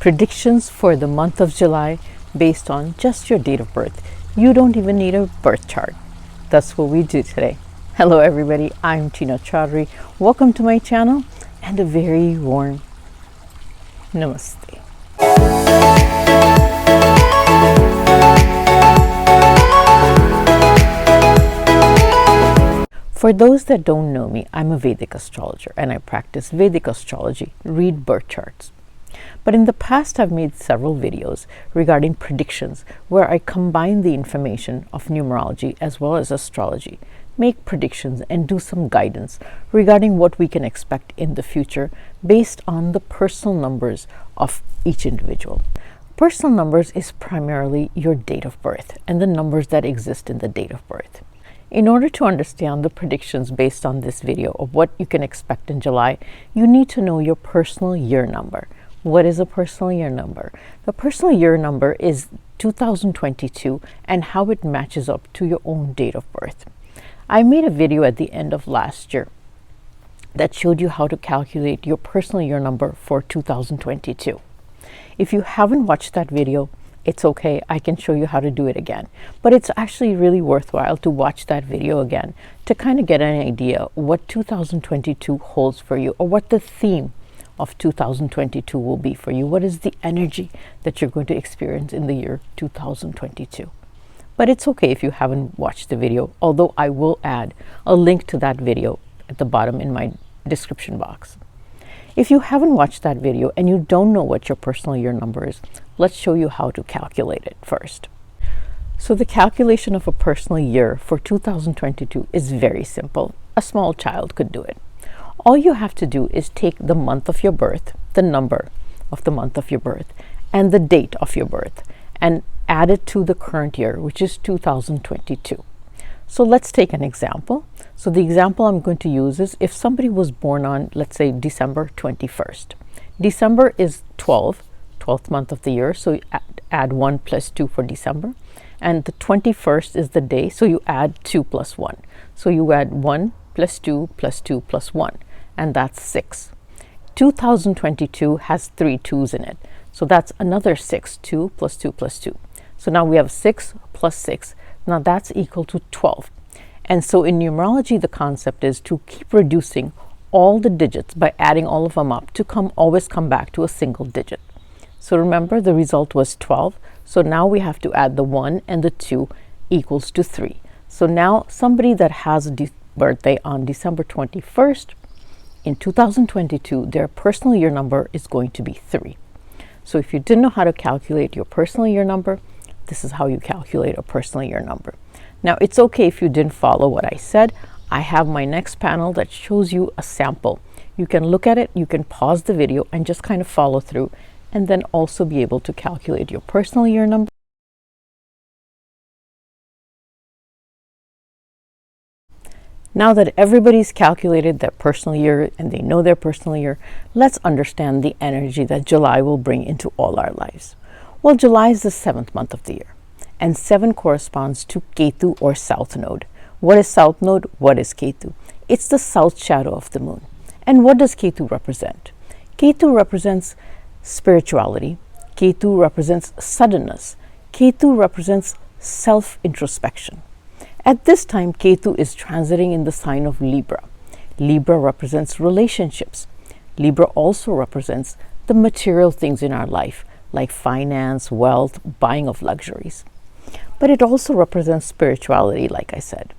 Predictions for the month of July based on just your date of birth. You don't even need a birth chart. That's what we do today. Hello everybody, I'm Tina Chaudhary. Welcome to my channel and a very warm namaste. For those that don't know me, I'm a Vedic astrologer and I practice Vedic astrology, read birth charts. But in the past, I've made several videos regarding predictions where I combine the information of numerology as well as astrology, make predictions and do some guidance regarding what we can expect in the future based on the personal numbers of each individual. Personal numbers is primarily your date of birth and the numbers that exist in the date of birth. In order to understand the predictions based on this video of what you can expect in July, you need to know your personal year number. What is a personal year number? The personal year number is 2022 and how it matches up to your own date of birth. I made a video at the end of last year that showed you how to calculate your personal year number for 2022. If you haven't watched that video, it's okay, I can show you how to do it again. But it's actually really worthwhile to watch that video again to kind of get an idea what 2022 holds for you or what the theme of 2022 will be for you. What is the energy that you're going to experience in the year 2022? But it's okay if you haven't watched the video, although I will add a link to that video at the bottom in my description box. If you haven't watched that video and you don't know what your personal year number is, let's show you how to calculate it first. So the calculation of a personal year for 2022 is very simple. A small child could do it. All you have to do is take the month of your birth, the number of the month of your birth, and the date of your birth, and add it to the current year, which is 2022. So let's take an example. So the example I'm going to use is if somebody was born on, let's say, December 21st. December is 12th month of the year, so you add 1 plus 2 for December. And the 21st is the day, so you add 2 plus 1. So you add 1 plus 2 plus 2 plus 1, and that's 6. 2022 has 3 2's in it, so that's another 6. 2 plus 2 plus 2. So now we have 6 plus 6. Now that's equal to 12. And so in numerology, the concept is to keep reducing all the digits by adding all of them up to always come back to a single digit. So remember, the result was 12. So now we have to add the 1 and the 2 equals to 3. So now somebody that has a birthday on December 21st in 2022, their personal year number is going to be 3. So if you didn't know how to calculate your personal year number, this is how you calculate a personal year number. Now, it's okay if you didn't follow what I said. I have my next panel that shows you a sample. You can look at it, you can pause the video and just kind of follow through, and then also be able to calculate your personal year number. Now that everybody's calculated their personal year and they know their personal year, let's understand the energy that July will bring into all our lives. Well, July is the 7th month of the year, and 7 corresponds to Ketu or South Node. What is South Node? What is Ketu? It's the south shadow of the moon. And what does Ketu represent? Ketu represents spirituality. Ketu represents suddenness. Ketu represents self-introspection. At this time, Ketu is transiting in the sign of Libra. Libra represents relationships. Libra also represents the material things in our life, like finance, wealth, buying of luxuries. But it also represents spirituality, like I said,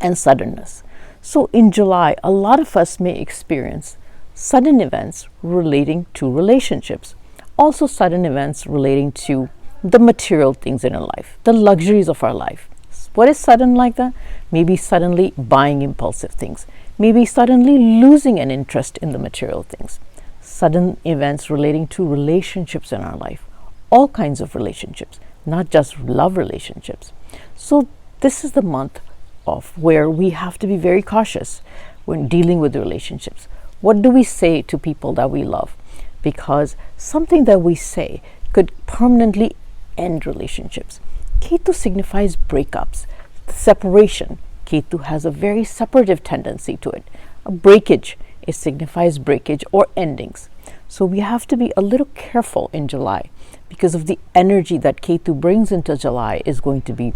and suddenness. So in July, a lot of us may experience sudden events relating to relationships, also sudden events relating to the material things in our life, the luxuries of our life. What is sudden like that? Maybe suddenly buying impulsive things, maybe suddenly losing an interest in the material things. Sudden events relating to relationships in our life, all kinds of relationships, not just love relationships. So this is the month of where we have to be very cautious when dealing with relationships. What do we say to people that we love? Because something that we say could permanently end relationships. Ketu signifies breakups, separation. Ketu has a very separative tendency to it. A breakage, it signifies breakage or endings. So we have to be a little careful in July because of the energy that Ketu brings into July is going to be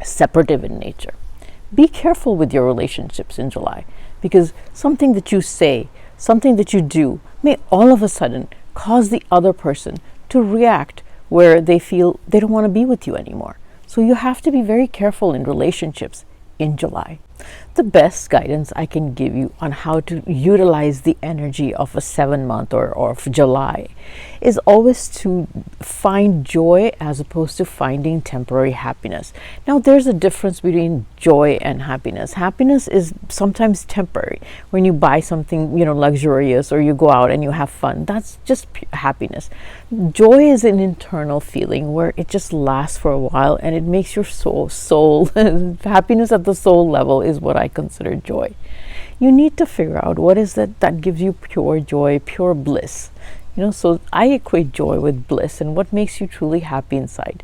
separative in nature. Be careful with your relationships in July because something that you say, something that you do may all of a sudden cause the other person to react where they feel they don't want to be with you anymore. So you have to be very careful in relationships in July. The best guidance I can give you on how to utilize the energy of a 7-month or of July is always to find joy as opposed to finding temporary happiness. Now, there's a difference between joy and happiness. Happiness is sometimes temporary. When you buy something, luxurious, or you go out and you have fun, that's just happiness. Joy is an internal feeling where it just lasts for a while and it makes your soul happiness at the soul level is what I consider joy. You need to figure out what is that gives you pure joy, pure bliss. So I equate joy with bliss and what makes you truly happy inside.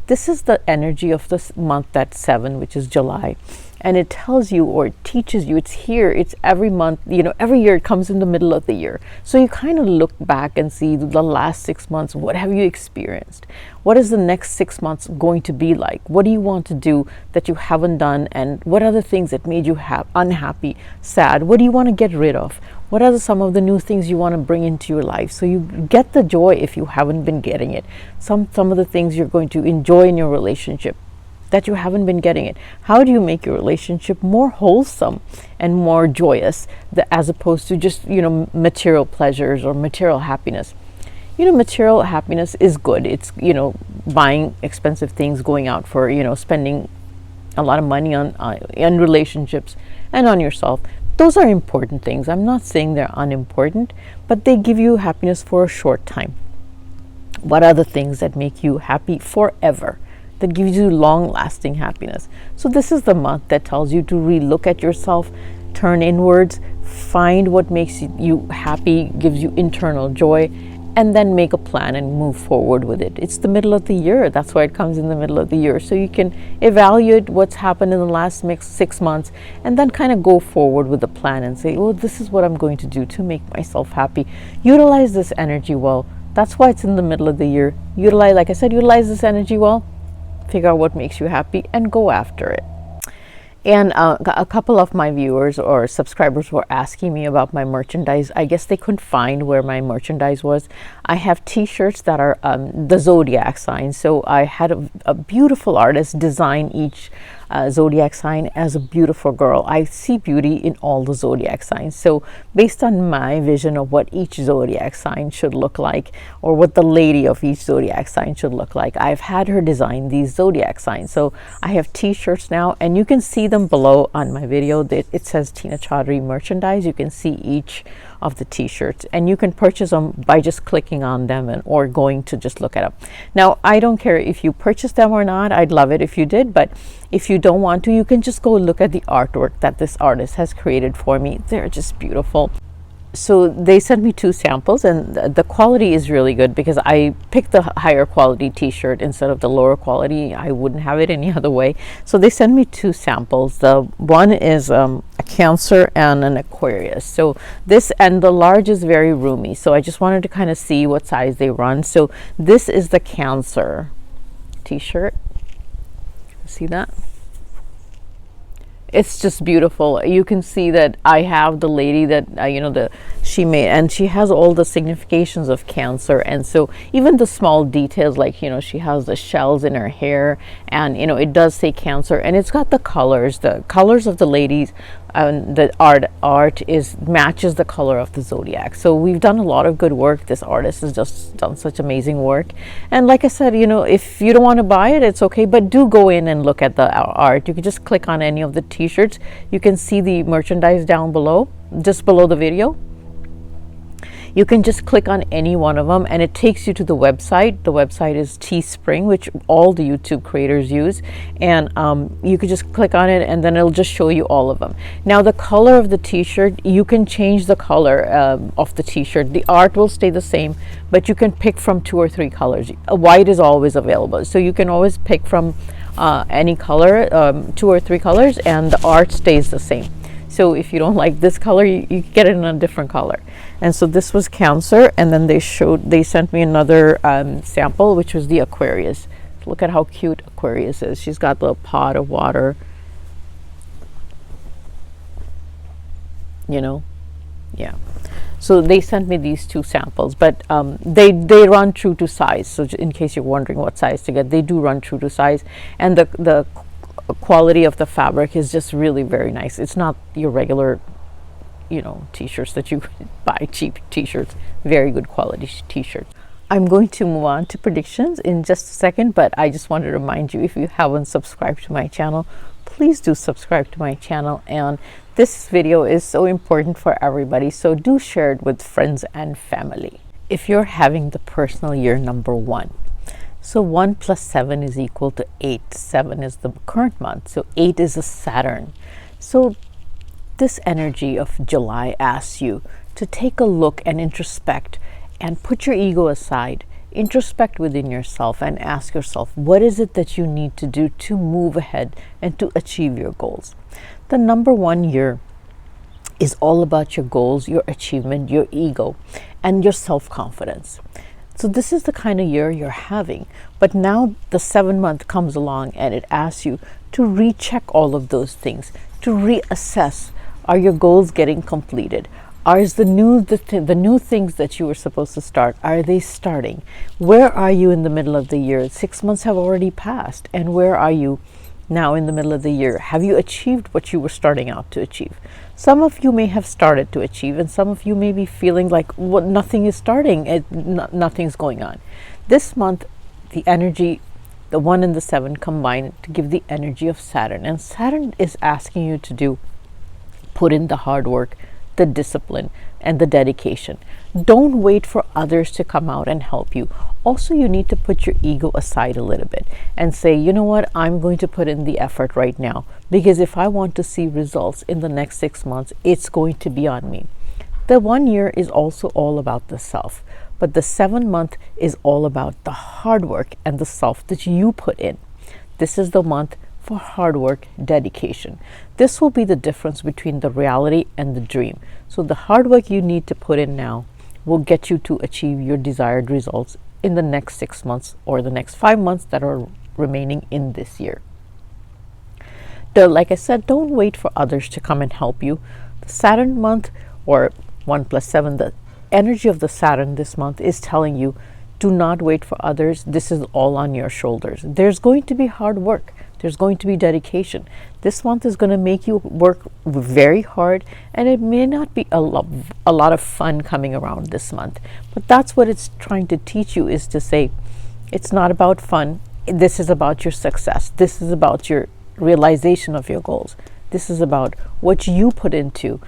This is the energy of this month, that 7, which is July. And it tells you or teaches you it's here, it's every month, every year it comes in the middle of the year. So you kind of look back and see the last 6 months, what have you experienced? What is the next 6 months going to be like? What do you want to do that you haven't done? And what are the things that made you unhappy, sad? What do you want to get rid of? What are some of the new things you want to bring into your life? So you get the joy if you haven't been getting it. Some of the things you're going to enjoy in your relationship that you haven't been getting it. How do you make your relationship more wholesome and more joyous as opposed to just, material pleasures or material happiness? Material happiness is good. It's, buying expensive things, going out for, spending a lot of money on relationships and on yourself. Those are important things. I'm not saying they're unimportant, but they give you happiness for a short time. What are the things that make you happy forever? That gives you long-lasting happiness. So this is the month that tells you to relook at yourself, turn inwards, find what makes you happy, gives you internal joy, and then make a plan and move forward with it. It's the middle of the year. That's why it comes in the middle of the year. So you can evaluate what's happened in the last 6 months and then kind of go forward with a plan and say, oh, this is what I'm going to do to make myself happy. Utilize this energy well. That's why it's in the middle of the year. Like I said, utilize this energy well. Figure out what makes you happy and go after it. And a couple of my viewers or subscribers were asking me about my merchandise. I guess they couldn't find where my merchandise was. I have t-shirts that are the zodiac sign. So I had a beautiful artist design each zodiac sign as a beautiful girl. I see beauty in all the zodiac signs. So based on my vision of what each zodiac sign should look like, or what the lady of each zodiac sign should look like, I've had her design these zodiac signs. So I have t-shirts now, and you can see them below on my video. It says Tina Chaudhary merchandise. You can see each of the t-shirts, and you can purchase them by just clicking on them or going to just look at them. Now, I don't care if you purchase them or not. I'd love it if you did, but if you don't want to, you can just go look at the artwork that this artist has created for me. They're just beautiful. So they sent me 2 samples, and the quality is really good because I picked the higher quality t-shirt instead of the lower quality. I wouldn't have it any other way. So they sent me 2 samples. The one is a Cancer and an Aquarius. So this, and the large is very roomy. So I just wanted to kind of see what size they run. So this is the Cancer t-shirt. See that? It's just beautiful. You can see that I have the lady that she made, and she has all the significations of Cancer, and so even the small details, like she has the shells in her hair, and it does say Cancer, and it's got the colors of the ladies. The art matches the color of the zodiac. So we've done a lot of good work. This artist has just done such amazing work. And like I said, if you don't want to buy it, it's okay, but do go in and look at the art. You can just click on any of the t-shirts. You can see the merchandise down below, just below the video. You can just click on any one of them and it takes you to the website. The website is Teespring, which all the YouTube creators use, and you could just click on it and then it'll just show you all of them. Now, the color of the t-shirt, you can change the color of the t-shirt. The art will stay the same, but you can pick from 2 or 3 colors. White is always available, so you can always pick from any color, 2 or 3 colors, and the art stays the same. So if you don't like this color, you get it in a different color. And so this was Cancer, and then they sent me another sample, which was the Aquarius. Look at how cute Aquarius is. She's got the pot of water, you know. Yeah, so they sent me these two samples, but they run true to size. So in case you're wondering what size to get, they do run true to size, and the quality of the fabric is just really very nice. It's not your regular, you know, t-shirts that you buy, cheap t-shirts. Very good quality t-shirts. I'm going to move on to predictions in just a second, but I just want to remind you, if you haven't subscribed to my channel, please do subscribe to my channel. And this video is so important for everybody, so do share it with friends and family. If you're having the personal year number 1, so 1 plus 7 is equal to 8. 7 is the current month, so 8 is a Saturn. So this energy of July asks you to take a look and introspect and put your ego aside. Introspect within yourself and ask yourself, what is it that you need to do to move ahead and to achieve your goals? The number 1 year is all about your goals, your achievement, your ego, and your self-confidence. So this is the kind of year you're having. But now the 7th month comes along and it asks you to recheck all of those things, to reassess. Are your goals getting completed? Are the new things that you were supposed to start, are they starting? Where are you in the middle of the year? 6 months have already passed, and where are you now in the middle of the year? Have you achieved what you were starting out to achieve? Some of you may have started to achieve, and some of you may be feeling like nothing is starting, nothing's going on. This month, the energy, the 1 and the 7 combine to give the energy of Saturn, and Saturn is asking you to put in the hard work, the discipline, and the dedication. Don't wait for others to come out and help you. Also, you need to put your ego aside a little bit and say, you know what, I'm going to put in the effort right now, because if I want to see results in the next 6 months, it's going to be on me. The 1 year is also all about the self, but the 7th month is all about the hard work and the self that you put in. This is the month for hard work, dedication. This will be the difference between the reality and the dream. So the hard work you need to put in now will get you to achieve your desired results in the next 6 months or the next 5 months that are remaining in this year. Like I said, don't wait for others to come and help you. The Saturn month, or 1 plus 7, the energy of the Saturn this month is telling you, do not wait for others. This is all on your shoulders. There's going to be hard work. There's going to be dedication. This month is going to make you work very hard, and it may not be a lot of fun coming around this month. But that's what it's trying to teach you, is to say, it's not about fun. This is about your success. This is about your realization of your goals. This is about what you put into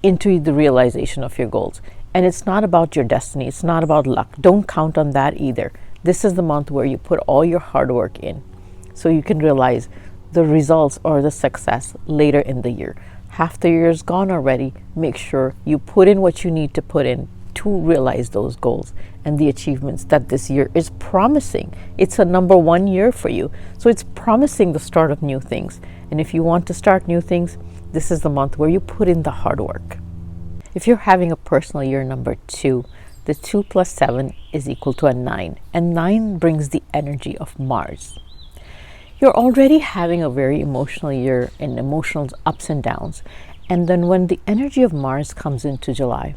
the realization of your goals. And it's not about your destiny. It's not about luck. Don't count on that either. This is the month where you put all your hard work in, so you can realize the results or the success later in the year. Half the year is gone already. Make sure you put in what you need to put in to realize those goals and the achievements that this year is promising. It's a number 1 year for you, so it's promising the start of new things. And if you want to start new things, this is the month where you put in the hard work. If you're having a personal year number 2, the 2 plus 7 is equal to a 9, and 9 brings the energy of Mars. You're already having a very emotional year in emotional ups and downs. And then when the energy of Mars comes into July,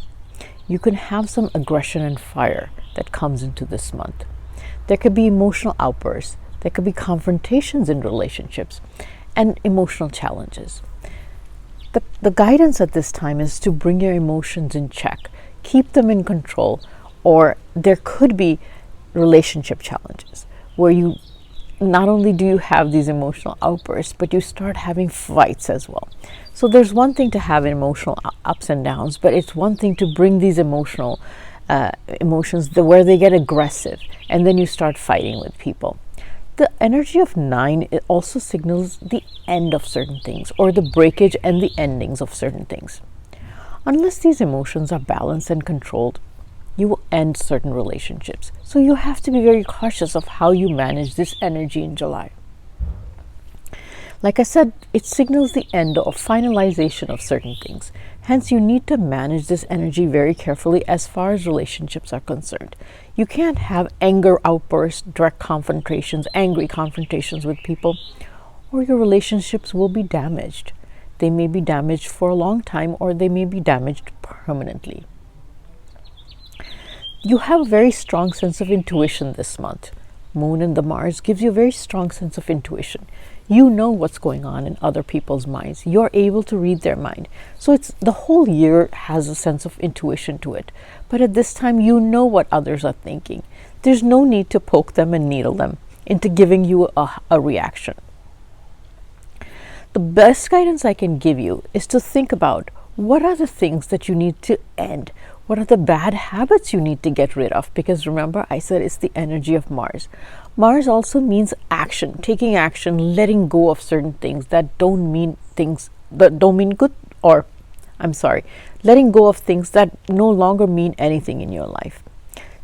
you can have some aggression and fire that comes into this month. There could be emotional outbursts. There could be confrontations in relationships and emotional challenges. The guidance at this time is to bring your emotions in check, keep them in control, or there could be relationship challenges where you not only do you have these emotional outbursts, but you start having fights as well. So there's one thing to have emotional ups and downs, but it's one thing to bring these emotions where they get aggressive, and then you start fighting with people. The energy of 9, it also signals the end of certain things, or the breakage and the endings of certain things. Unless these emotions are balanced and controlled, you will end certain relationships. So you have to be very cautious of how you manage this energy in July. Like I said, it signals the end or finalization of certain things. Hence, you need to manage this energy very carefully as far as relationships are concerned. You can't have anger outbursts, direct confrontations, angry confrontations with people, or your relationships will be damaged. They may be damaged for a long time, or they may be damaged permanently. You have a very strong sense of intuition this month. Moon and the Mars gives you a very strong sense of intuition. You know what's going on in other people's minds. You're able to read their mind. So it's the whole year has a sense of intuition to it. But at this time, you know what others are thinking. There's no need to poke them and needle them into giving you a reaction. The best guidance I can give you is to think about what are the things that you need to end. What are the bad habits you need to get rid of? Because remember, I said it's the energy of Mars. Mars also means action, taking action, letting go of certain things that don't mean good, or letting go of things that no longer mean anything in your life.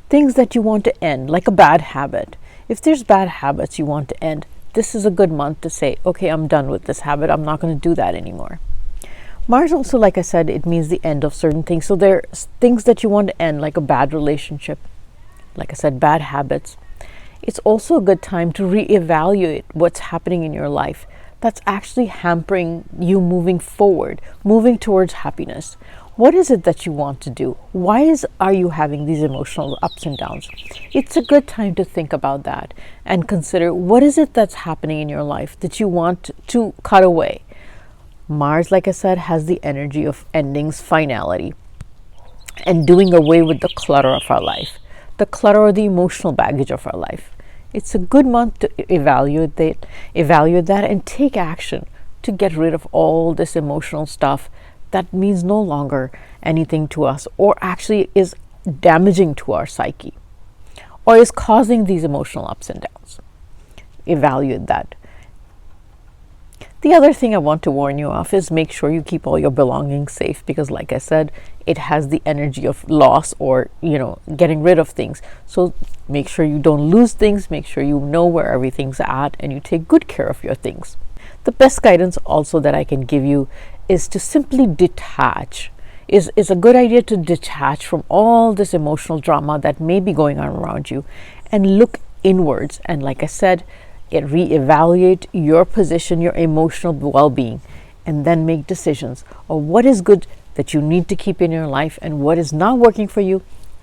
Things that you want to end, like a bad habit. If there's bad habits you want to end, this is a good month to say, okay, I'm done with this habit. I'm not going to do that anymore. Mars also, like I said, it means the end of certain things. So there are things that you want to end, like a bad relationship, like I said, bad habits. It's also a good time to reevaluate what's happening in your life that's actually hampering you moving forward, moving towards happiness. What is it that you want to do? Why are you having these emotional ups and downs? It's a good time to think about that and consider what is it that's happening in your life that you want to cut away. Mars, like I said, has the energy of endings, finality, and doing away with the clutter of our life, the clutter or the emotional baggage of our life. It's a good month to evaluate that and take action to get rid of all this emotional stuff that means no longer anything to us, or actually is damaging to our psyche, or is causing these emotional ups and downs. Evaluate that. The other thing I want to warn you of is make sure you keep all your belongings safe, because like I said, it has the energy of loss or, getting rid of things. So make sure you don't lose things, make sure you know where everything's at, and you take good care of your things. The best guidance also that I can give you is to simply detach. Is a good idea to detach from all this emotional drama that may be going on around you and look inwards. And like I said, reevaluate your position, your emotional well-being, and then make decisions of what is good that you need to keep in your life and what is not working for you,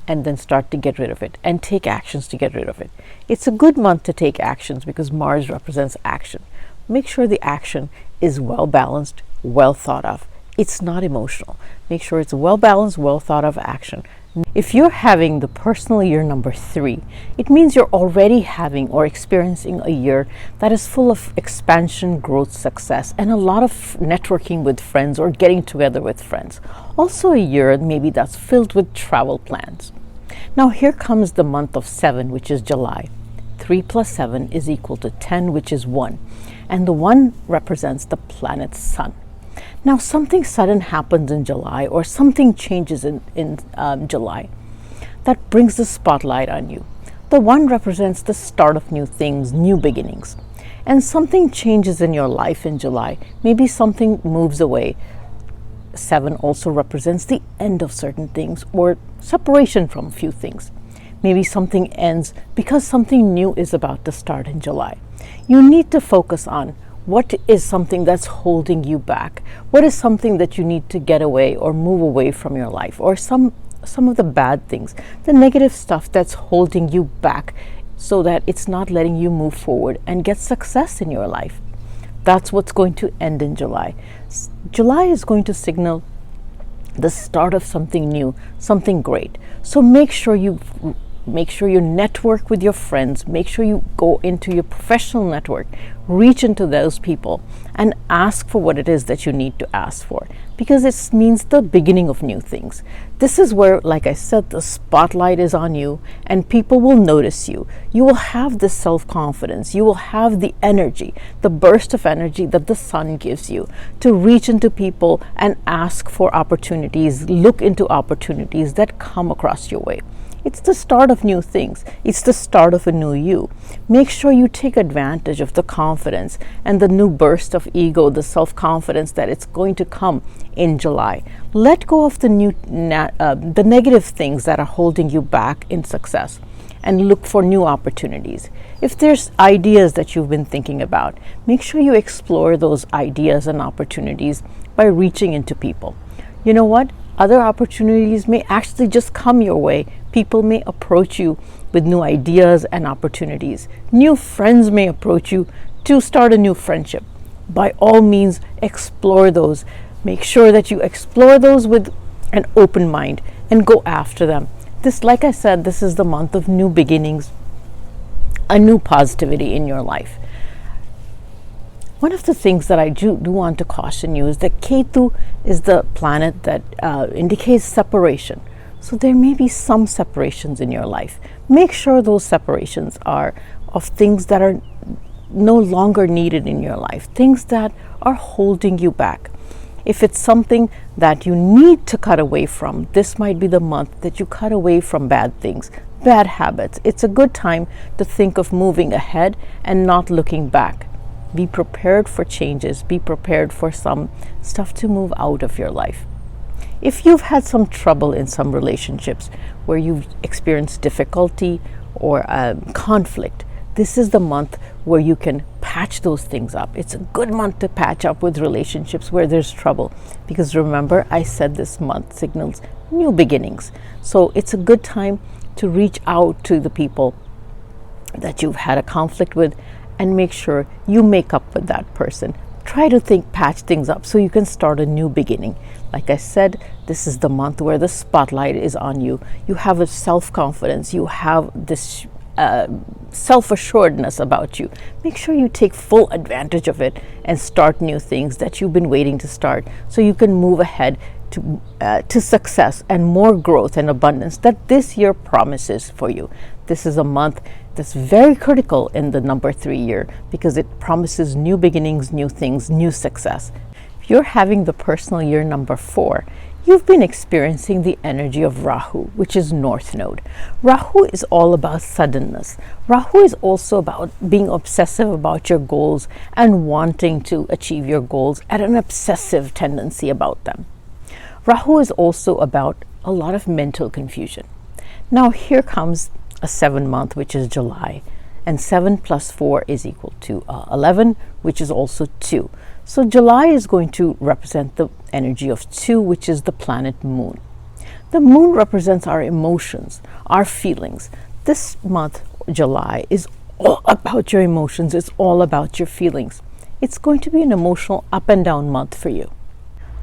and then start to get rid of it and take actions to get rid of it. It's a good month to take actions because Mars represents action. Make sure the action is well balanced, well thought of. It's not emotional. Make sure it's well balanced, well thought of action. If you're having the personal year number 3, it means you're already having or experiencing a year that is full of expansion, growth, success, and a lot of networking with friends or getting together with friends. Also a year maybe that's filled with travel plans. Now here comes the month of 7, which is July. 3 plus 7 is equal to 10, which is 1. And the 1 represents the planet Sun. Now, something sudden happens in July, or something changes in July that brings the spotlight on you. The 1 represents the start of new things, new beginnings. And something changes in your life in July. Maybe something moves away. 7 also represents the end of certain things or separation from a few things. Maybe something ends because something new is about to start in July. You need to focus on what is something that's holding you back? What is something that you need to get away or move away from your life? Or some of the bad things, the negative stuff that's holding you back so that it's not letting you move forward and get success in your life. That's what's going to end in July. July is going to signal the start of something new, something great. So make sure you network with your friends. Make sure you go into your professional network, reach into those people and ask for what it is that you need to ask for, because it means the beginning of new things. This is where, like I said, the spotlight is on you and people will notice you. You will have this self-confidence. You will have the energy, the burst of energy that the sun gives you to reach into people and ask for opportunities, look into opportunities that come across your way. It's the start of new things. It's the start of a new you. Make sure you take advantage of the confidence and the new burst of ego, the self-confidence that it's going to come in July. Let go of the negative things that are holding you back in success, and look for new opportunities. If there's ideas that you've been thinking about, make sure you explore those ideas and opportunities by reaching into people. You know what? Other opportunities may actually just come your way. People may approach you with new ideas and opportunities. New friends may approach you to start a new friendship. By all means, explore those. Make sure that you explore those with an open mind and go after them. This, like I said, this is the month of new beginnings, a new positivity in your life. One of the things that I do want to caution you is that Ketu is the planet that indicates separation. So there may be some separations in your life. Make sure those separations are of things that are no longer needed in your life, things that are holding you back. If it's something that you need to cut away from, this might be the month that you cut away from bad things, bad habits. It's a good time to think of moving ahead and not looking back. Be prepared for changes. Be prepared for some stuff to move out of your life. If you've had some trouble in some relationships where you've experienced difficulty or conflict, this is the month where you can patch those things up. It's a good month to patch up with relationships where there's trouble, because remember, I said this month signals new beginnings. So it's a good time to reach out to the people that you've had a conflict with and make sure you make up with that person. Try to patch things up so you can start a new beginning. Like I said, this is the month where the spotlight is on you. You have a self-confidence. You have this self-assuredness about you. Make sure you take full advantage of it and start new things that you've been waiting to start, so you can move ahead to success and more growth and abundance that this year promises for you. This is a month that's very critical in the number 3 year, because it promises new beginnings, new things, new success. If you're having the personal year number 4, you've been experiencing the energy of Rahu, which is North Node. Rahu is all about suddenness. Rahu is also about being obsessive about your goals and wanting to achieve your goals at an obsessive tendency about them. Rahu is also about a lot of mental confusion. Now here comes a 7 month, which is July, and 7 plus 4 is equal to 11, which is also 2. So July is going to represent the energy of 2, which is the planet Moon. The Moon represents our emotions, our feelings. This month, July, is all about your emotions. It's all about your feelings. It's going to be an emotional up and down month for you.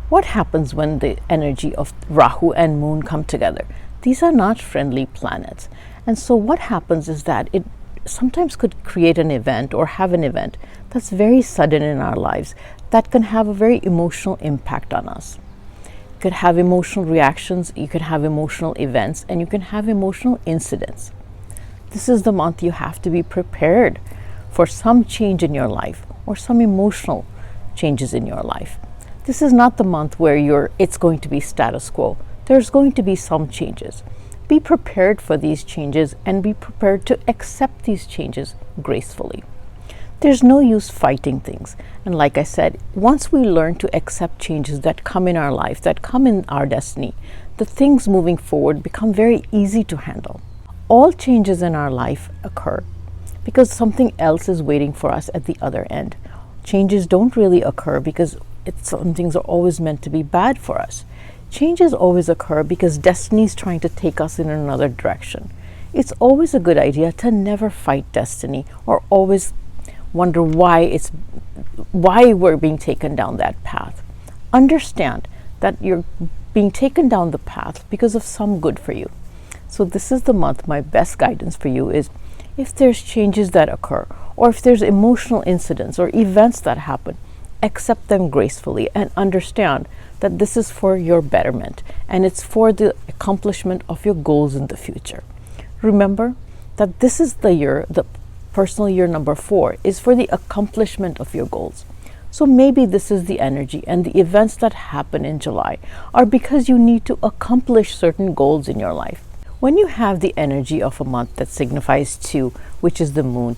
What happens when the energy of Rahu and Moon come together? These are not friendly planets. And so what happens is that it sometimes could create an event or have an event that's very sudden in our lives that can have a very emotional impact on us. You could have emotional reactions, you could have emotional events, and you can have emotional incidents. This is the month you have to be prepared for some change in your life or some emotional changes in your life. This is not the month where it's going to be status quo. There's going to be some changes. Be prepared for these changes and be prepared to accept these changes gracefully. There's no use fighting things. And like I said, once we learn to accept changes that come in our life, that come in our destiny, the things moving forward become very easy to handle. All changes in our life occur because something else is waiting for us at the other end. Changes don't really occur because some things are always meant to be bad for us. Changes always occur because destiny is trying to take us in another direction. It's always a good idea to never fight destiny or always wonder why we're being taken down that path. Understand that you're being taken down the path because of some good for you. So this is the month. My best guidance for you is, if there's changes that occur, or if there's emotional incidents or events that happen, accept them gracefully and understand that this is for your betterment and it's for the accomplishment of your goals in the future. Remember that this is the year, the personal year number 4 is for the accomplishment of your goals. So maybe this is the energy, and the events that happen in July are because you need to accomplish certain goals in your life. When you have the energy of a month that signifies 2, which is the moon,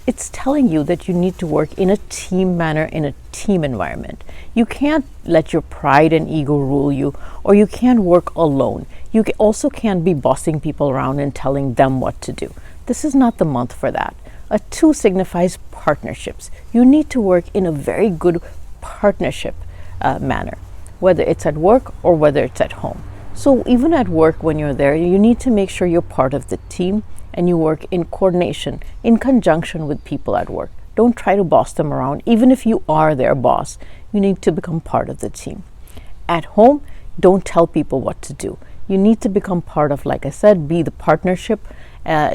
it's telling you that you need to work in a team manner, in a team environment. You can't let your pride and ego rule you, or you can't work alone. You also can't be bossing people around and telling them what to do. This is not the month for that. A 2 signifies partnerships. You need to work in a very good partnership manner, whether it's at work or whether it's at home. So even at work, when you're there, you need to make sure you're part of the team and you work in coordination, in conjunction with people at work. Don't try to boss them around. Even if you are their boss, you need to become part of the team. At home, don't tell people what to do. You need to become part of, like I said, be the partnership,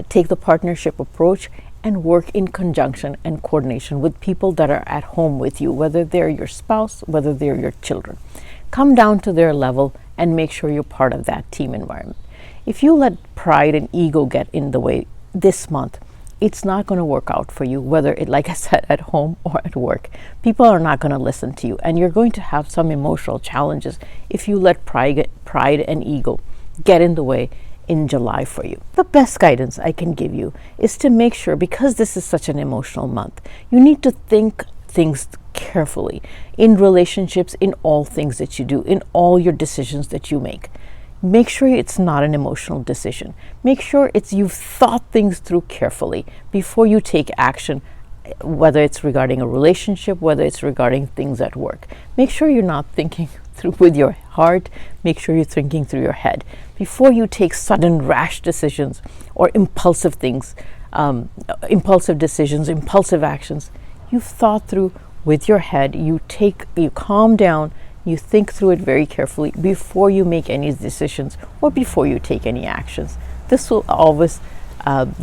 take the partnership approach, and work in conjunction and coordination with people that are at home with you, whether they're your spouse, whether they're your children. Come down to their level and make sure you're part of that team environment. If you let pride and ego get in the way this month, it's not going to work out for you, whether it, like I said, at home or at work. People are not going to listen to you, and you're going to have some emotional challenges if you let pride and ego get in the way in July for you. The best guidance I can give you is to make sure, because this is such an emotional month, you need to think things carefully in relationships, in all things that you do, in all your decisions that you make. Make sure it's not an emotional decision. Make sure you've thought things through carefully before you take action, whether it's regarding a relationship, whether it's regarding things at work. Make sure you're not thinking through with your heart. Make sure you're thinking through your head before you take sudden rash decisions or impulsive things, impulsive decisions, impulsive actions. You've thought through with your head. You calm down. You think through it very carefully before you make any decisions or before you take any actions. This will always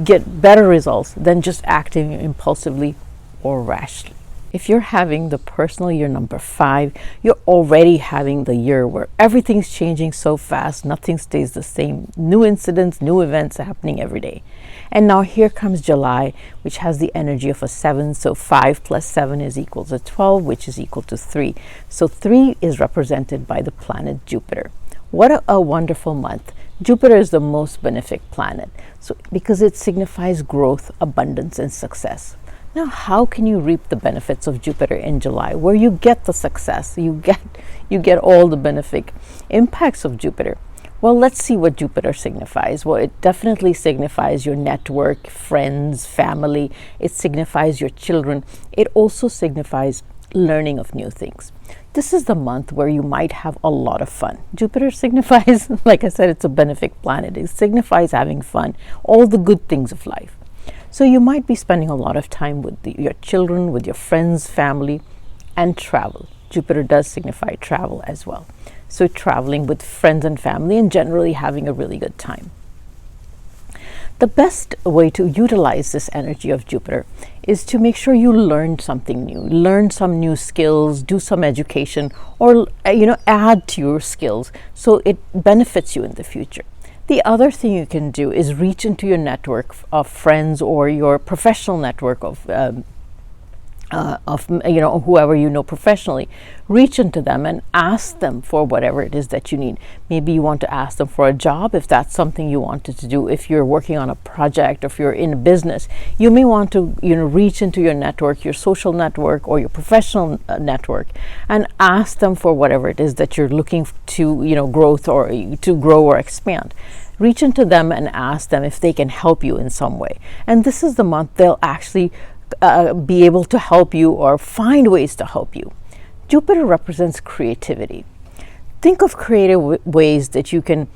get better results than just acting impulsively or rashly. If you're having the personal year number 5, you're already having the year where everything's changing so fast, nothing stays the same. New incidents, new events happening every day. And now here comes July, which has the energy of a 7. So 5 plus 7 is equal to 12, which is equal to 3. So 3 is represented by the planet Jupiter. What a wonderful month. Jupiter is the most benefic planet, so because it signifies growth, abundance, and success. Now, how can you reap the benefits of Jupiter in July, where you get the success, you get all the benefic impacts of Jupiter? Well, let's see what Jupiter signifies. Well, it definitely signifies your network, friends, family. It signifies your children. It also signifies learning of new things. This is the month where you might have a lot of fun. Jupiter signifies, like I said, it's a benefic planet. It signifies having fun, all the good things of life. So you might be spending a lot of time with your children, with your friends, family, and travel. Jupiter does signify travel as well. So traveling with friends and family and generally having a really good time. The best way to utilize this energy of Jupiter is to make sure you learn something new, learn some new skills, do some education, or add to your skills so it benefits you in the future. The other thing you can do is reach into your network of friends or your professional network of whoever you know professionally. Reach into them and ask them for whatever it is that you need. Maybe you want to ask them for a job if that's something you wanted to do. If you're working on a project, or if you're in a business, you may want to reach into your network, your social network or your professional network, and ask them for whatever it is that you're looking to growth or to grow or expand. Reach into them and ask them if they can help you in some way. And this is the month they'll actually be able to help you or find ways to help you. Jupiter represents creativity. Think of creative ways that you can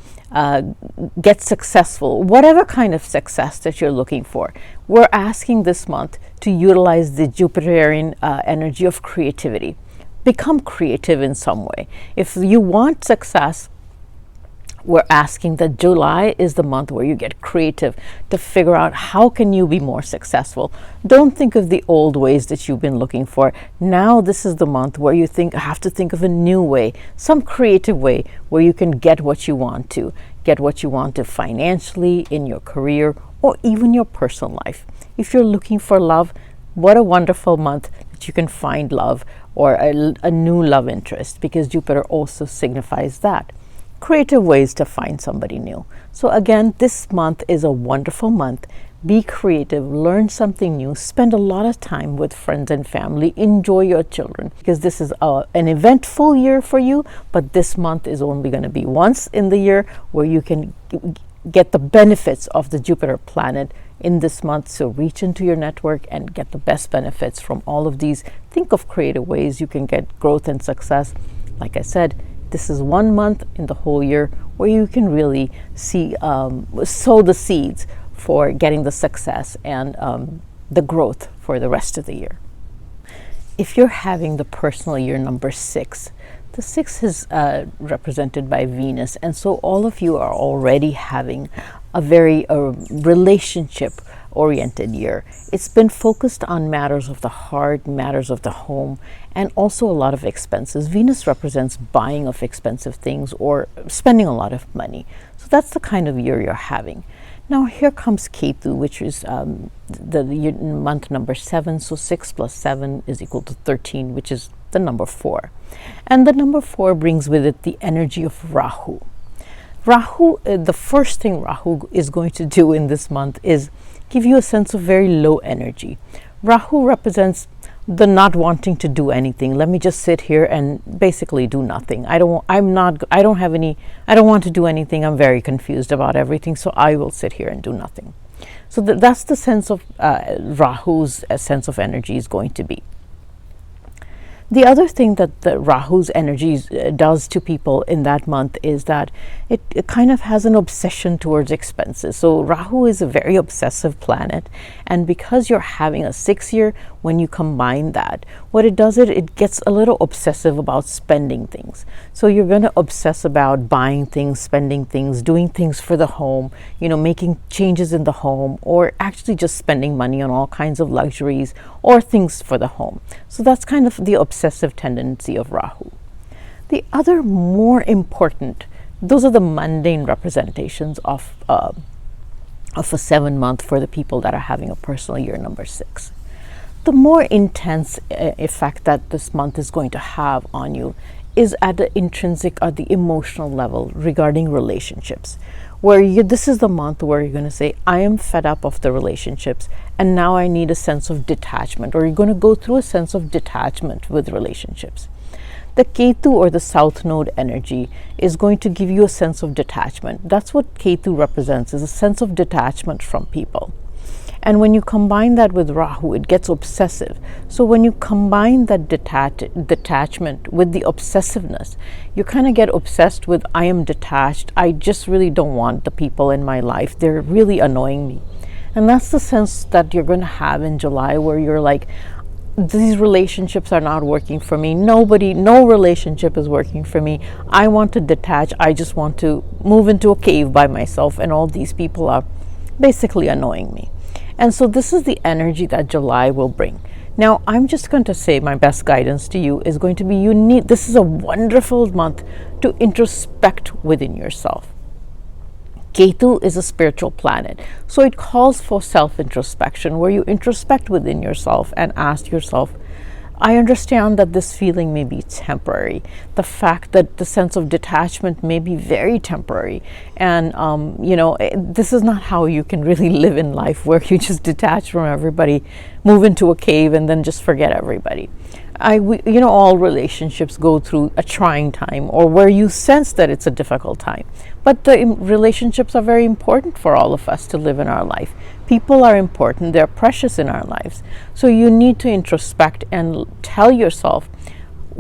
get successful, whatever kind of success that you're looking for. We're asking this month to utilize the Jupiterian energy of creativity. Become creative in some way. If you want success, we're asking that July is the month where you get creative to figure out how can you be more successful. Don't think of the old ways that you've been looking for. Now this is the month where you have to think of a new way, some creative way where you can get what you want to. Get what you want to financially, in your career, or even your personal life. If you're looking for love, what a wonderful month that you can find love or a new love interest, because Jupiter also signifies that. creative ways to find somebody new. So again, this month is a wonderful month. Be creative, learn something new, spend a lot of time with friends and family, enjoy your children, because this is an eventful year for you, but this month is only going to be once in the year where you can get the benefits of the Jupiter planet in this month. So reach into your network and get the best benefits from all of these. Think of creative ways you can get growth and success. Like I said, this is 1 month in the whole year where you can really see, sow the seeds for getting the success and the growth for the rest of the year. If you're having the personal year number 6, the 6 is represented by Venus, and so all of you are already having a very relationship-oriented year. It's been focused on matters of the heart, matters of the home, and also a lot of expenses. Venus represents buying of expensive things or spending a lot of money. So that's the kind of year you're having. Now here comes Ketu, which is the month number 7. So 6 plus 7 is equal to 13, which is the number 4. And the number 4 brings with it the energy of Rahu. Rahu, the first thing Rahu is going to do in this month is give you a sense of very low energy. Rahu represents the not wanting to do anything. Let me just sit here and basically do nothing. I don't want to do anything. I'm very confused about everything, so I will sit here and do nothing. So that's the sense of Rahu's sense of energy is going to be. The other thing that the Rahu's energy does to people in that month is that it kind of has an obsession towards expenses. So Rahu is a very obsessive planet, and because you're having a 6 year, when you combine that, what it does, it gets a little obsessive about spending things. So you're going to obsess about buying things, spending things, doing things for the home, making changes in the home, or actually just spending money on all kinds of luxuries or things for the home. So that's kind of the obsessive tendency of Rahu. The other more important, those are the mundane representations of a 7 month for the people that are having a personal year number 6. The more intense effect that this month is going to have on you is at the intrinsic or the emotional level regarding relationships, where this is the month where you're going to say, I am fed up of the relationships and now I need a sense of detachment, or you're going to go through a sense of detachment with relationships. The Ketu or the South Node energy is going to give you a sense of detachment. That's what Ketu represents, is a sense of detachment from people. And when you combine that with Rahu, it gets obsessive. So when you combine that detachment with the obsessiveness, you kind of get obsessed with, I am detached. I just really don't want the people in my life. They're really annoying me. And that's the sense that you're going to have in July, where you're like, these relationships are not working for me. No relationship is working for me. I want to detach. I just want to move into a cave by myself, and all these people are basically annoying me. And so this is the energy that July will bring. Now, I'm just going to say my best guidance to you is going to be, this is a wonderful month to introspect within yourself. Ketu is a spiritual planet, so it calls for self-introspection, where you introspect within yourself and ask yourself, I understand that this feeling may be temporary. The fact that the sense of detachment may be very temporary. And, this is not how you can really live in life, where you just detach from everybody, move into a cave, and then just forget everybody. All relationships go through a trying time, or where you sense that it's a difficult time. But the relationships are very important for all of us to live in our life. People are important. They're precious in our lives. So you need to introspect and tell yourself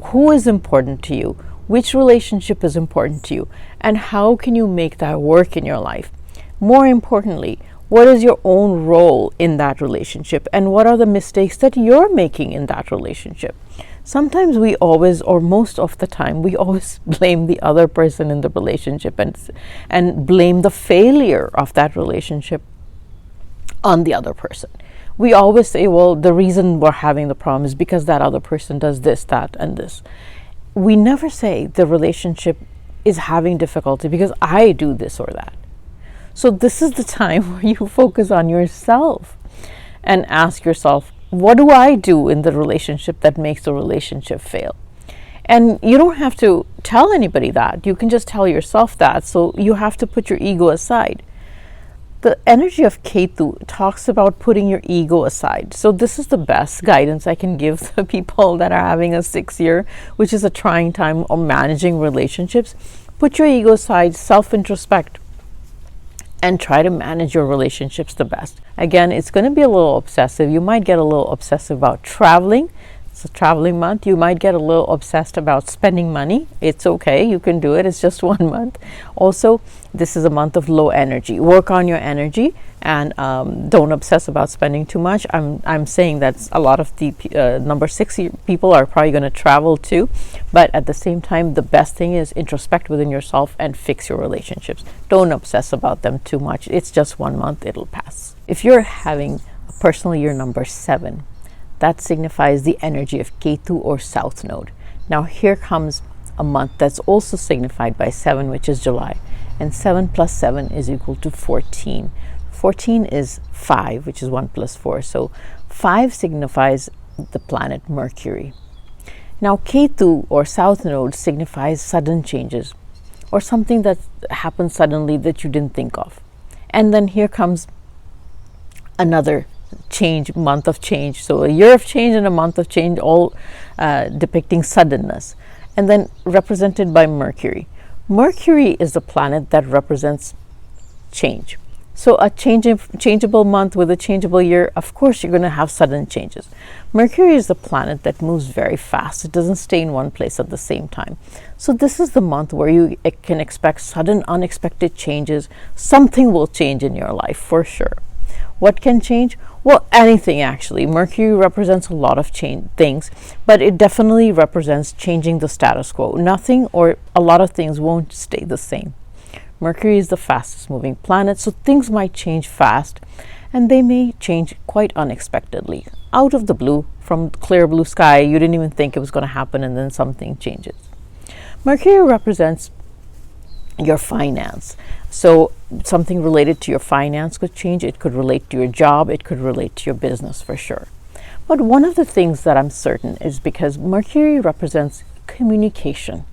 who is important to you, which relationship is important to you, and how can you make that work in your life. More importantly, what is your own role in that relationship, and what are the mistakes that you're making in that relationship? Sometimes we always, or most of the time, we always blame the other person in the relationship and blame the failure of that relationship on the other person. We always say, well, the reason we're having the problem is because that other person does this, that, and this. We never say the relationship is having difficulty because I do this or that. So this is the time where you focus on yourself and ask yourself, what do I do in the relationship that makes the relationship fail? And you don't have to tell anybody that. You can just tell yourself that. So you have to put your ego aside. The energy of Ketu talks about putting your ego aside. So this is the best guidance I can give the people that are having a 6 year, which is a trying time of managing relationships. Put your ego aside, self-introspect, and try to manage your relationships the best. Again, it's going to be a little obsessive. You might get a little obsessive about traveling. It's a traveling month. You might get a little obsessed about spending money. It's okay. You can do it. It's just 1 month. Also, this is a month of low energy. Work on your energy and don't obsess about spending too much. I'm saying that a lot of the number 6 people are probably going to travel too. But at the same time, the best thing is introspect within yourself and fix your relationships. Don't obsess about them too much. It's just 1 month. It'll pass. If you're having a personal year number 7, that signifies the energy of Ketu or South Node. Now here comes a month that's also signified by 7, which is July. And 7 plus 7 is equal to 14. 14 is 5, which is 1 plus 4. So 5 signifies the planet Mercury. Now Ketu or South Node signifies sudden changes or something that happens suddenly that you didn't think of. And then here comes another month of change. So a year of change and a month of change, all depicting suddenness. And then represented by Mercury. Mercury is the planet that represents change. So a changeable month with a changeable year, of course you're going to have sudden changes. Mercury is the planet that moves very fast. It doesn't stay in one place at the same time. So this is the month where you can expect sudden, unexpected changes. Something will change in your life for sure. What can change? Well, anything actually. Mercury represents a lot of things, but it definitely represents changing the status quo. Nothing or a lot of things won't stay the same. Mercury is the fastest moving planet, so things might change fast, and they may change quite unexpectedly. Out of the blue, from clear blue sky, you didn't even think it was going to happen, and then something changes. Mercury represents your finance. So something related to your finance could change. It could relate to your job. It could relate to your business for sure. But one of the things that I'm certain is because Mercury represents communication,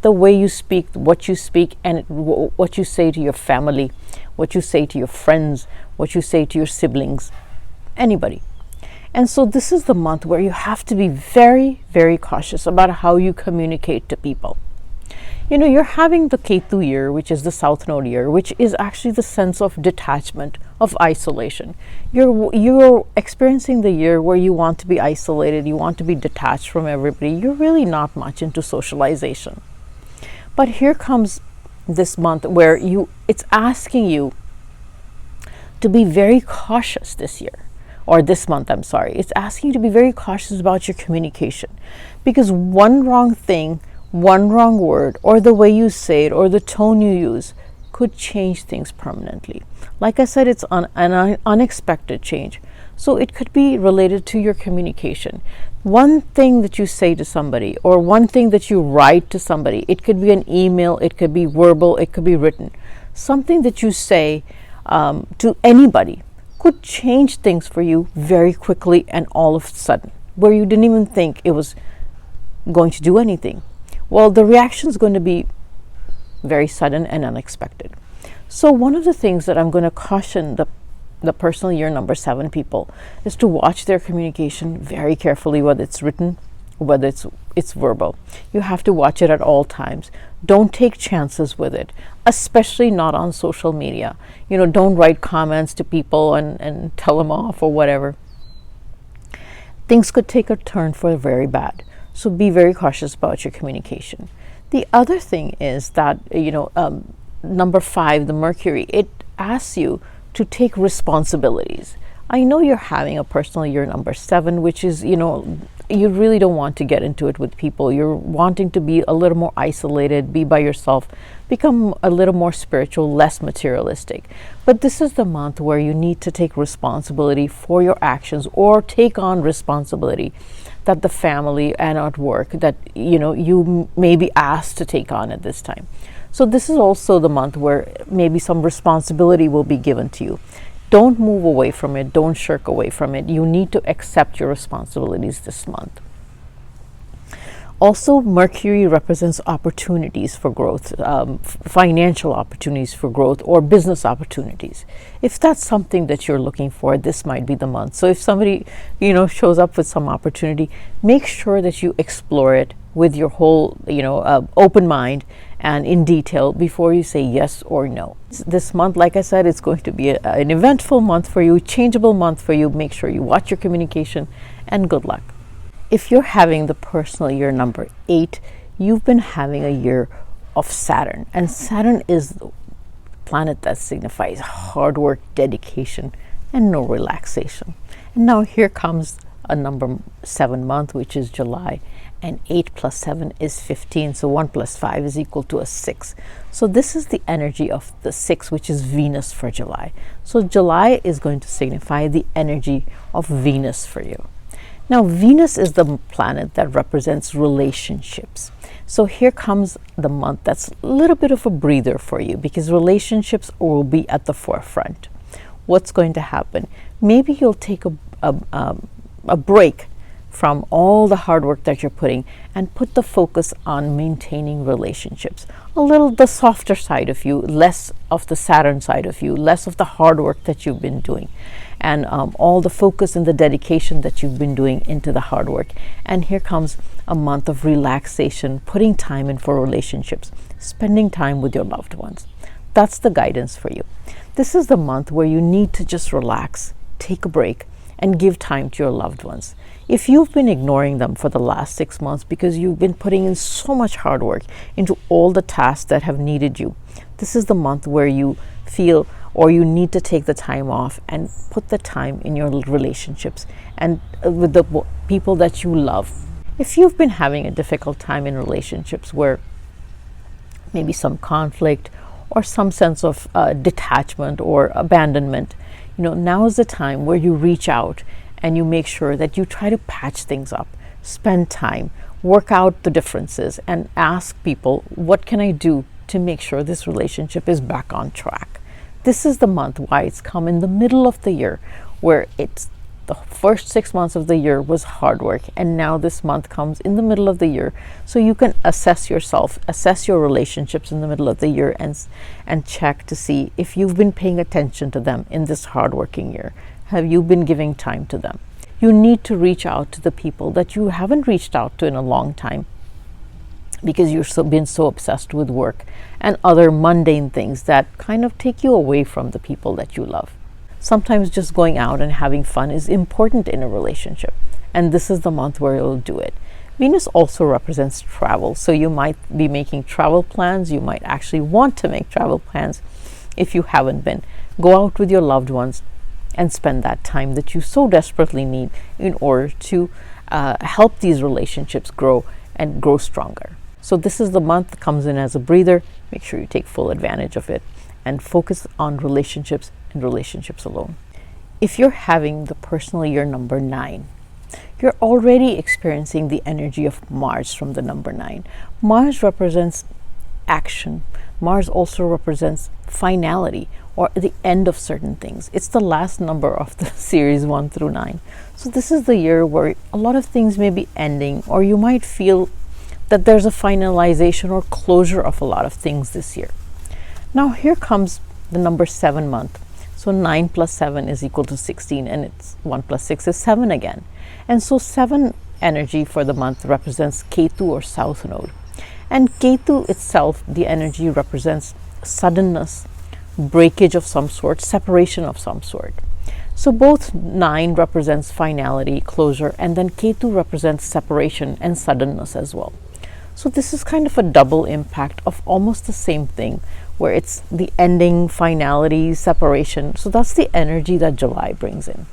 the way you speak, and what you say to your family, what you say to your friends, what you say to your siblings, anybody. And so this is the month where you have to be very, very cautious about how you communicate to people. You know, you're having the Ketu year, which is the South Node year, which is actually the sense of detachment, of isolation. You're experiencing the year where you want to be isolated, you want to be detached from everybody. You're really not much into socialization. But here comes this month where it's asking you to be very cautious this year. Or this month, I'm sorry. It's asking you to be very cautious about your communication. Because one wrong thing, one wrong word, or the way you say it, or the tone you use could change things permanently. Like I said, it's an unexpected change. So it could be related to your communication. One thing that you say to somebody, or one thing that you write to somebody, it could be an email, it could be verbal, it could be written. Something that you say to anybody could change things for you very quickly and all of a sudden, where you didn't even think it was going to do anything. Well, the reaction is going to be very sudden and unexpected. So one of the things that I'm going to caution the personal year number 7 people is to watch their communication very carefully, whether it's written, whether it's verbal. You have to watch it at all times. Don't take chances with it, especially not on social media. You know, don't write comments to people and tell them off or whatever. Things could take a turn for very bad. So be very cautious about your communication. The other thing is that, number 5, the Mercury, it asks you to take responsibilities. I know you're having a personal year number 7, which is, you really don't want to get into it with people. You're wanting to be a little more isolated, be by yourself, become a little more spiritual, less materialistic. But this is the month where you need to take responsibility for your actions, or take on responsibility that the family and at work that you may be asked to take on at this time. So this is also the month where maybe some responsibility will be given to you. Don't move away from it. Don't shirk away from it. You need to accept your responsibilities this month. Also, Mercury represents opportunities for growth, financial opportunities for growth, or business opportunities. If that's something that you're looking for, this might be the month. So if somebody, shows up with some opportunity, make sure that you explore it with your whole, open mind and in detail before you say yes or no. This month, like I said, it's going to be an eventful month for you, changeable month for you. Make sure you watch your communication, and good luck. If you're having the personal year number 8, you've been having a year of Saturn. And Saturn is the planet that signifies hard work, dedication, and no relaxation. And now here comes a number 7 month, which is July. And 8 plus 7 is 15. So 1 plus 5 is equal to a 6. So this is the energy of the 6, which is Venus for July. So July is going to signify the energy of Venus for you. Now, Venus is the planet that represents relationships. So here comes the month that's a little bit of a breather for you, because relationships will be at the forefront. What's going to happen? Maybe you'll take a break from all the hard work that you're putting and put the focus on maintaining relationships. A little the softer side of you, less of the Saturn side of you, less of the hard work that you've been doing, and all the focus and the dedication that you've been doing into the hard work. And here comes a month of relaxation, putting time in for relationships, spending time with your loved ones. That's the guidance for you. This is the month where you need to just relax, take a break, and give time to your loved ones. If you've been ignoring them for the last 6 months because you've been putting in so much hard work into all the tasks that have needed you, this is the month where you feel or you need to take the time off and put the time in your relationships and with the people that you love. If you've been having a difficult time in relationships where maybe some conflict or some sense of detachment or abandonment, now is the time where you reach out and you make sure that you try to patch things up, spend time, work out the differences, and ask people, what can I do to make sure this relationship is back on track? This is the month why it's come in the middle of the year, where it's the first 6 months of the year was hard work, and now this month comes in the middle of the year, so you can assess yourself, assess your relationships in the middle of the year, and check to see if you've been paying attention to them in this hard-working year. Have you been giving time to them? You need to reach out to the people that you haven't reached out to in a long time, because you've been so obsessed with work and other mundane things that kind of take you away from the people that you love. Sometimes just going out and having fun is important in a relationship, and this is the month where you'll do it. Venus also represents travel, so you might be making travel plans. You might actually want to make travel plans if you haven't been. Go out with your loved ones and spend that time that you so desperately need in order to help these relationships grow and grow stronger. So this is the month that comes in as a breather. Make sure you take full advantage of it and focus on relationships and relationships alone. If you're having the personal year number 9, you're already experiencing the energy of Mars from the number 9. Mars represents action. Mars also represents finality, or the end of certain things. It's the last number of the series 1 through 9. So this is the year where a lot of things may be ending, or you might feel that there's a finalization or closure of a lot of things this year. Now here comes the number 7 month. So 9 plus 7 is equal to 16, and it's 1 plus 6 is 7 again. And so 7 energy for the month represents Ketu, or South Node. And Ketu itself, the energy represents suddenness, breakage of some sort, separation of some sort. So both 9 represents finality, closure, and then Ketu represents separation and suddenness as well. So this is kind of a double impact of almost the same thing, where it's the ending, finality, separation. So that's the energy that July brings in.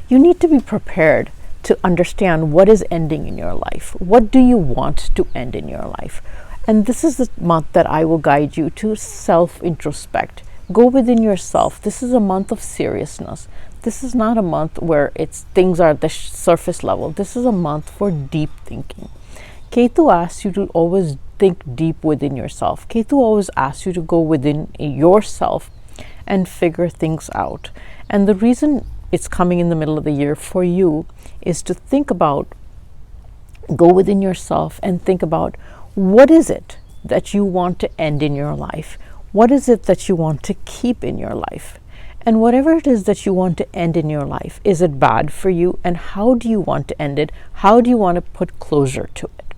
You need to be prepared to understand what is ending in your life. What do you want to end in your life? And this is the month that I will guide you to self-introspect. Go within yourself. This is a month of seriousness. This is not a month where things are at the surface level. This is a month for deep thinking. Ketu asks you to always think deep within yourself. Ketu always asks you to go within yourself and figure things out. And the reason it's coming in the middle of the year for you is to think about Go within yourself and think about, what is it that you want to end in your life? What is it that you want to keep in your life? And whatever it is that you want to end in your life, is it bad for you? And how do you want to end it? How do you want to put closure to it?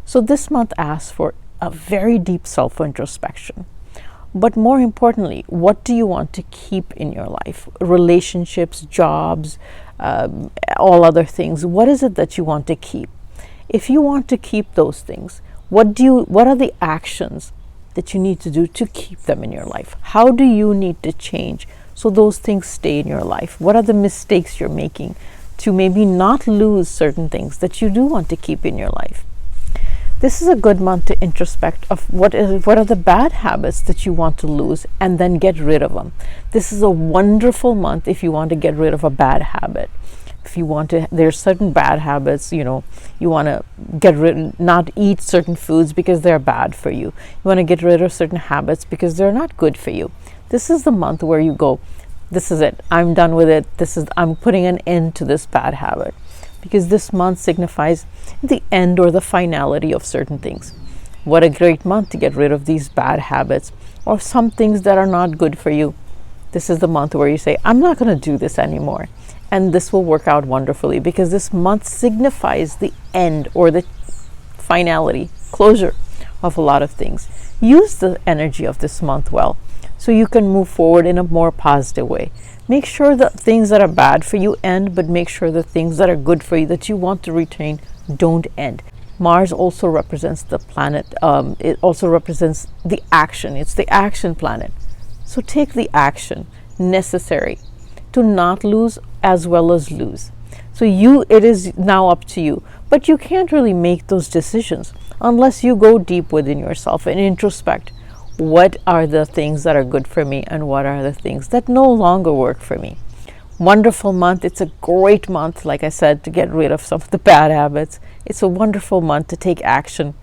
So this month asks for a very deep self-introspection. But more importantly, what do you want to keep in your life? Relationships, jobs, all other things. What is it that you want to keep? If you want to keep those things, what are the actions that you need to do to keep them in your life? How do you need to change so those things stay in your life? What are the mistakes you're making to maybe not lose certain things that you do want to keep in your life? This is a good month to introspect of what are the bad habits that you want to lose, and then get rid of them. This is a wonderful month if you want to get rid of a bad habit. If you want to, there's certain bad habits, you want to not eat certain foods because they're bad for you. You want to get rid of certain habits because they're not good for you. This is the month where you go, this is it, I'm done with it. I'm putting an end to this bad habit. Because this month signifies the end or the finality of certain things. What a great month to get rid of these bad habits or some things that are not good for you. This is the month where you say, I'm not going to do this anymore. And this will work out wonderfully, because this month signifies the end or the finality, closure of a lot of things. Use the energy of this month well, so you can move forward in a more positive way. Make sure that things that are bad for you end, but make sure the things that are good for you, that you want to retain, don't end. Mars also represents the planet. It also represents the action. It's the action planet. So take the action necessary to not lose as well as lose. So it is now up to you. But you can't really make those decisions unless you go deep within yourself and introspect. What are the things that are good for me, and what are the things that no longer work for me? Wonderful month. It's a great month, like I said, to get rid of some of the bad habits. It's a wonderful month to take action,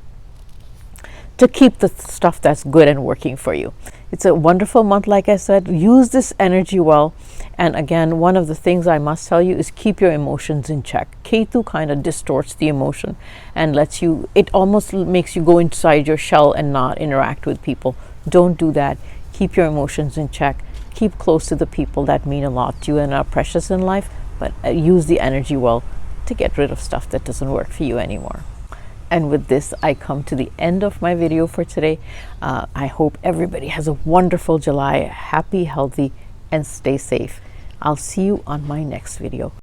to keep the stuff that's good and working for you. It's a wonderful month, like I said. Use this energy well. And again, one of the things I must tell you is keep your emotions in check. Ketu kind of distorts the emotion and it almost makes you go inside your shell and not interact with people. Don't do that. Keep your emotions in check. Keep close to the people that mean a lot to you and are precious in life, but use the energy well to get rid of stuff that doesn't work for you anymore. And with this, I come to the end of my video for today. I hope everybody has a wonderful July. Happy, healthy, and stay safe. I'll see you on my next video.